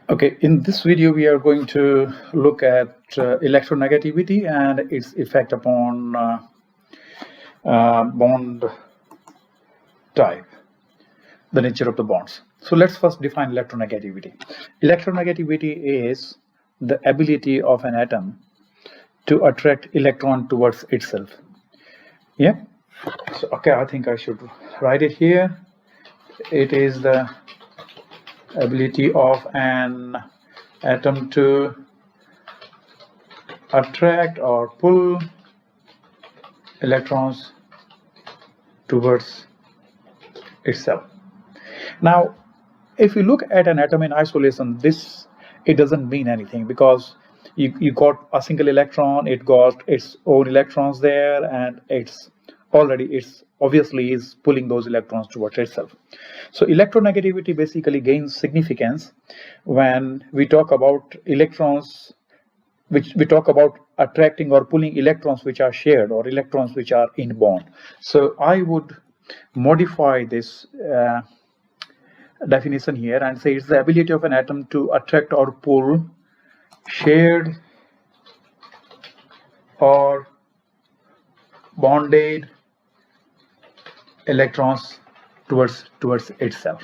Okay, in this video we are going to look at electronegativity and its effect upon bond type, the nature of the bonds. So let's first define electronegativity. Electronegativity is the ability of an atom to attract electron towards itself. Yeah. So okay, I think I should write it here. It is the ability of an atom to attract or pull electrons towards itself. Now, if you look at an atom in isolation, it doesn't mean anything, because you got a single electron, it got its own electrons there, and it's obviously is pulling those electrons towards itself. So electronegativity basically gains significance when we talk about electrons, which we talk about attracting or pulling electrons which are shared or electrons which are in bond. So I would modify this definition here and say it's the ability of an atom to attract or pull shared or bonded electrons towards itself.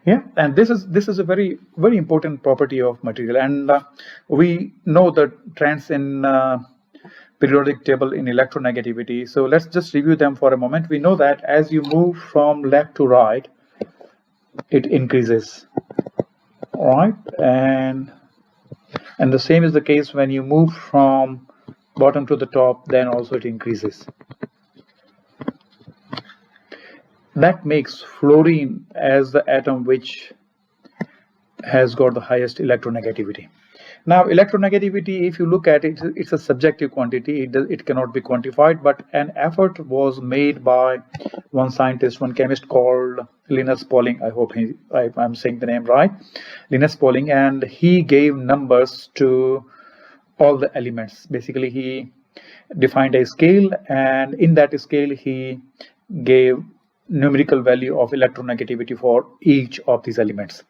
Yeah, and this is a very important property of material, and we know the trends in periodic table in electronegativity. So let's just review them for a moment. We know that as you move from left to right, it increases, right? And the same is the case when you move from bottom to the top, then also it increases. That makes fluorine as the atom which has got the highest electronegativity. Now, electronegativity, if you look at it, it's a subjective quantity. It cannot be quantified, but an effort was made by one scientist, one chemist called Linus Pauling. I hope I'm saying the name right. Linus Pauling, and he gave numbers to all the elements. Basically, he defined a scale, and in that scale, he gave numerical value of electronegativity for each of these elements.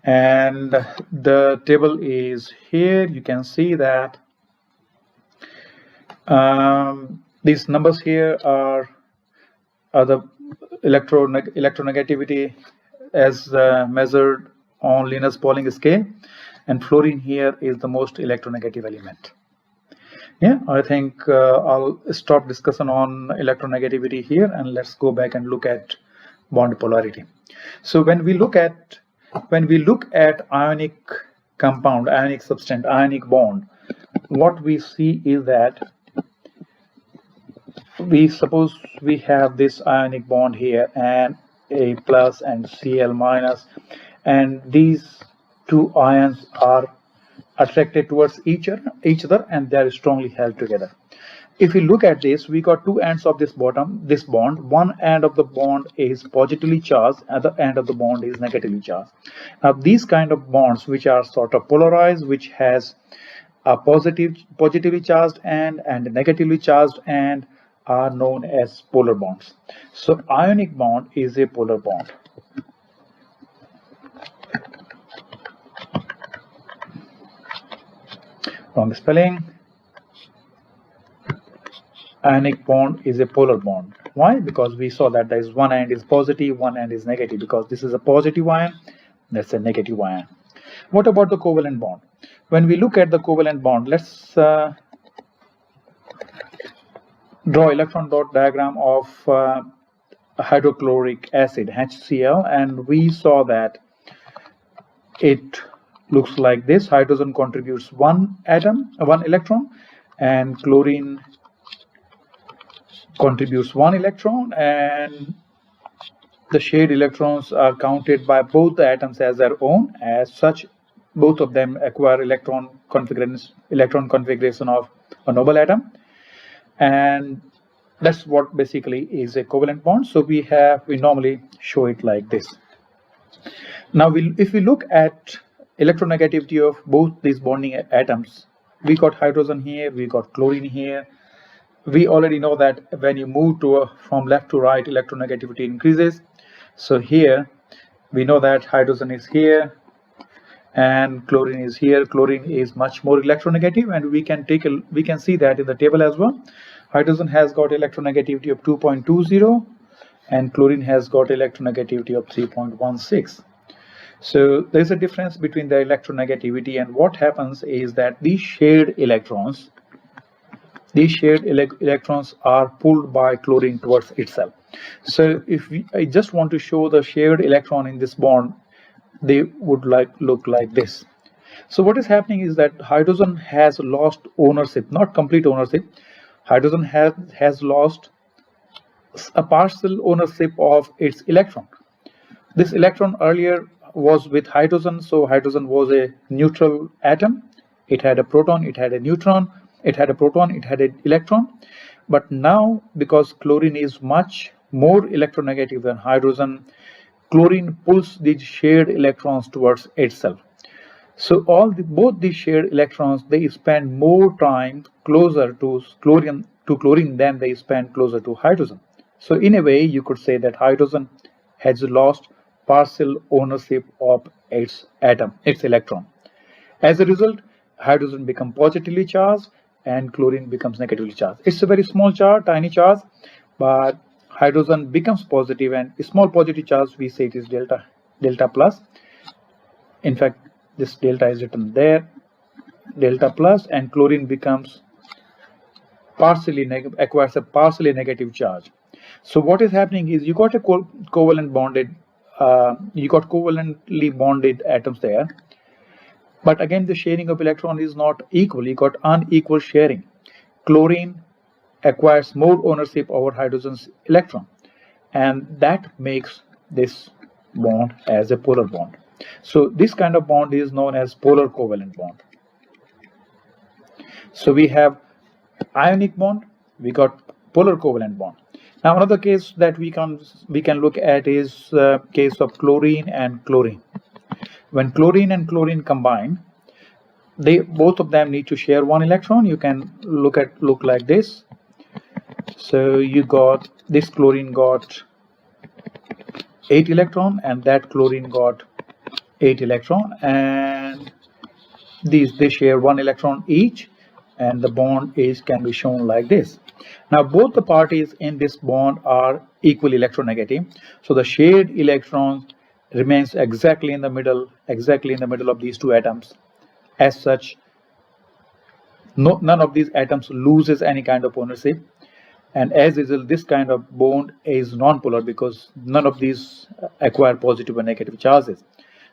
And the table is here. You can see that these numbers here are the electronegativity as measured on Linus Pauling scale, and fluorine here is the most electronegative element. Yeah, I think I'll stop discussion on electronegativity here, and let's go back and look at bond polarity. So when we look at ionic compound, ionic substance, ionic bond, what we see is that suppose we have this ionic bond here, and A plus and Cl minus, and these two ions are attracted towards each other, and they are strongly held together. If you look at this, we got two ends of this bond. One end of the bond is positively charged, other end of the bond is negatively charged. Now, these kind of bonds which are sort of polarized, which has a positively charged end and a negatively charged end, are known as polar bonds. So ionic bond is a polar bond. Wrong spelling. Ionic bond is a polar bond. Why? Because we saw that there is one end is positive, one end is negative. Because this is a positive ion, that's a negative ion. What about the covalent bond? When we look at the covalent bond, let's draw electron dot diagram of hydrochloric acid, HCl, and we saw that it looks like this. Hydrogen contributes one electron, and chlorine contributes one electron, and the shared electrons are counted by both the atoms as their own. As such, both of them acquire electron configuration of a noble atom, and that's what basically is a covalent bond. So we normally show it like this. Now, if we look at electronegativity of both these bonding atoms, we got hydrogen here, we got chlorine here. We already know that when you move from left to right, electronegativity increases. So here we know that hydrogen is here, and chlorine is here. Chlorine is much more electronegative, and we can see that in the table as well. Hydrogen has got electronegativity of 2.20 and chlorine has got electronegativity of 3.16. So there's a difference between the electronegativity, and what happens is that these shared electrons are pulled by chlorine towards itself. So if I just want to show the shared electron in this bond, they would look like this. So what is happening is that hydrogen has lost ownership, not complete ownership. Hydrogen has lost a partial ownership of its electron. This electron earlier was with hydrogen, so hydrogen was a neutral atom. It had a proton, it had a neutron, it had a proton, it had an electron. But now, because chlorine is much more electronegative than hydrogen, chlorine pulls these shared electrons towards itself. So both these shared electrons, they spend more time closer to chlorine than they spend closer to hydrogen. So in a way, you could say that hydrogen has lost partial ownership of its electron. As a result, hydrogen becomes positively charged and chlorine becomes negatively charged. It's a very small charge, tiny charge, but hydrogen becomes positive, and a small positive charge, we say it is delta plus. In fact, this delta is written there, delta plus, and chlorine becomes acquires a partially negative charge. So what is happening is you got a covalently bonded atoms there, but again the sharing of electron is not equal. You got unequal sharing. Chlorine acquires more ownership over hydrogen's electron, and that makes this bond as a polar bond. So this kind of bond is known as polar covalent bond. So we have ionic bond, we got polar covalent bond. Now another case that we can look at is case of chlorine and chlorine. When chlorine and chlorine combine, both of them need to share one electron. You can look like this. So you got this chlorine got 8 electron and that chlorine got 8 electron, and they share 1 electron each, and the bond can be shown like this. Now both the parties in this bond are equally electronegative, so the shared electron remains exactly in the middle of these two atoms. As such, none of these atoms loses any kind of ownership, and as a result, this kind of bond is non-polar because none of these acquire positive and negative charges.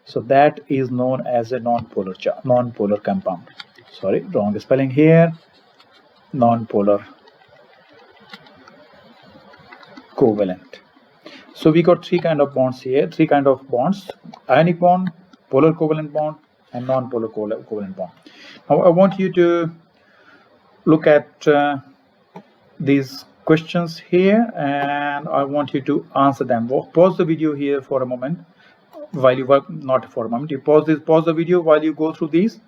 So that is known as a non-polar compound. Sorry, wrong spelling here. Non-polar covalent. So we got 3 kind of bonds here, 3 kind of bonds: ionic bond, polar covalent bond, and non-polar covalent bond. Now I want you to look at these questions here, and I want you to answer them. Pause the video here for a moment while you work, not for a moment, you pause the video while you go through these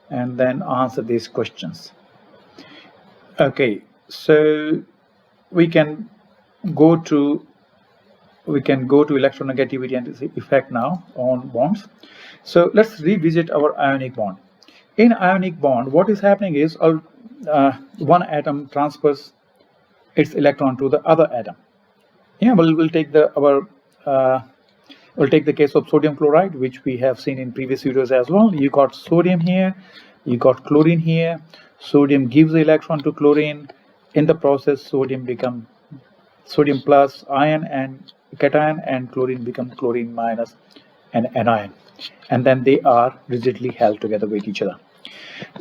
and then answer these questions. Okay, so we can go to electronegativity and its effect now on bonds. So let's revisit our ionic bond. In ionic bond, what is happening is one atom transfers its electron to the other atom. Yeah, well, we'll take the case of sodium chloride, which we have seen in previous videos as well. You got sodium here, you got chlorine here. Sodium gives the electron to chlorine. In the process, sodium becomes sodium plus ion and cation, and chlorine becomes chlorine minus an anion, and then they are rigidly held together with each other.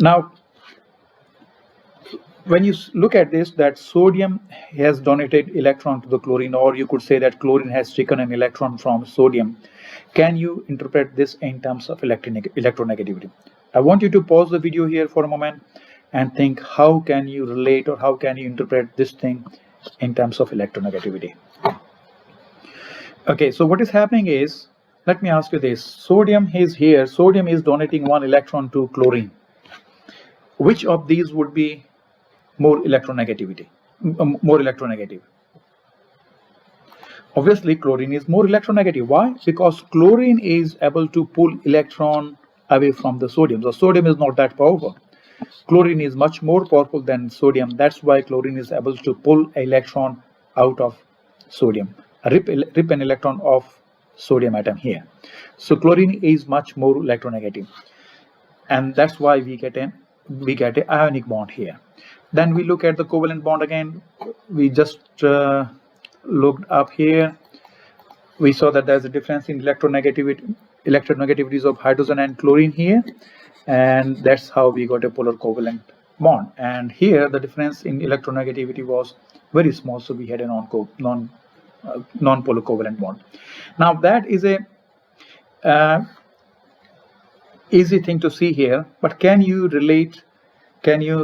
Now when you look at this, that sodium has donated electron to the chlorine, or you could say that chlorine has taken an electron from sodium, can you interpret this in terms of electronegativity? I want you to pause the video here for a moment and think, how can you relate or how can you interpret this thing in terms of electronegativity? Okay, so what is happening is, let me ask you this. Sodium is here. Sodium is donating 1 electron to chlorine. Which of these would be more electronegative? Obviously, chlorine is more electronegative. Why? Because chlorine is able to pull electron away from the sodium. So sodium is not that powerful. Chlorine is much more powerful than sodium. That's why chlorine is able to pull an electron out of sodium, rip an electron off sodium atom here. So chlorine is much more electronegative, and that's why we get an ionic bond here. Then we look at the covalent bond again. We just looked up here. We saw that there's a difference in electronegativities of hydrogen and chlorine here, and that's how we got a polar covalent bond. And here the difference in electronegativity was very small, so we had a non-polar covalent bond. Now that is a easy thing to see here, but can you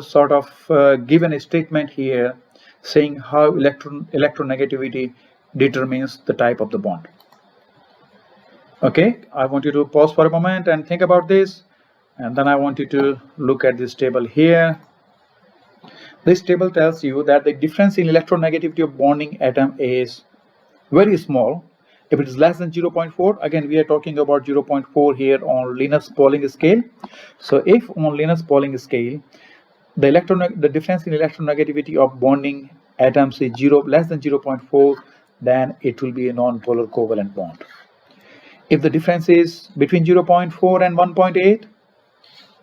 sort of give a statement here saying how electronegativity determines the type of the bond? Okay, I want you to pause for a moment and think about this, and then I want you to look at this table here. This table tells you that the difference in electronegativity of bonding atom is very small. If it is less than 0.4, again we are talking about 0.4 here on Linus-Pauling scale. So if on Linus-Pauling scale the difference in electronegativity of bonding atoms is less than 0.4, then it will be a non-polar covalent bond. If the difference is between 0.4 and 1.8,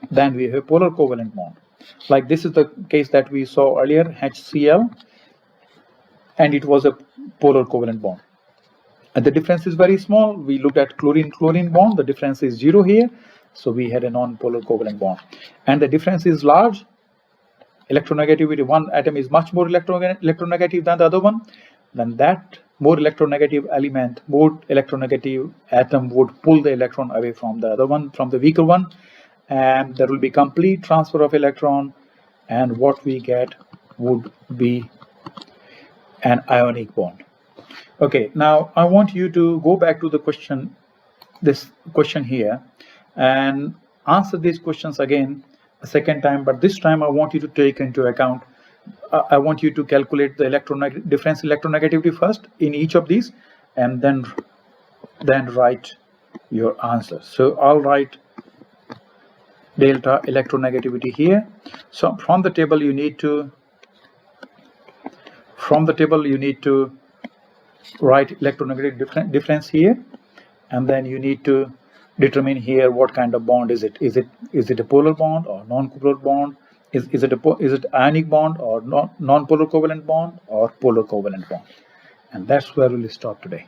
then we have a polar covalent bond. Like this is the case that we saw earlier, HCl, and it was a polar covalent bond. And the difference is very small. We looked at chlorine-chlorine bond. The difference is 0 here, so we had a non-polar covalent bond. And the difference is large. Electronegativity, one atom is much more electronegative than the other one. Then that more electronegative atom would pull the electron away from the other one, from the weaker one, and there will be complete transfer of electron, and what we get would be an ionic bond. Okay, now I want you to go back to the question, this question here, and answer these questions again a second time, but this time I want you to take into account, I want you to calculate the difference electronegativity first in each of these, and then write your answer. So I'll write delta electronegativity here. So from the table you need to write electronegative difference here, and then you need to determine here what kind of bond is it. Is it a polar bond or non-polar bond? Is it ionic bond or non-polar covalent bond or polar covalent bond? And that's where we'll stop today.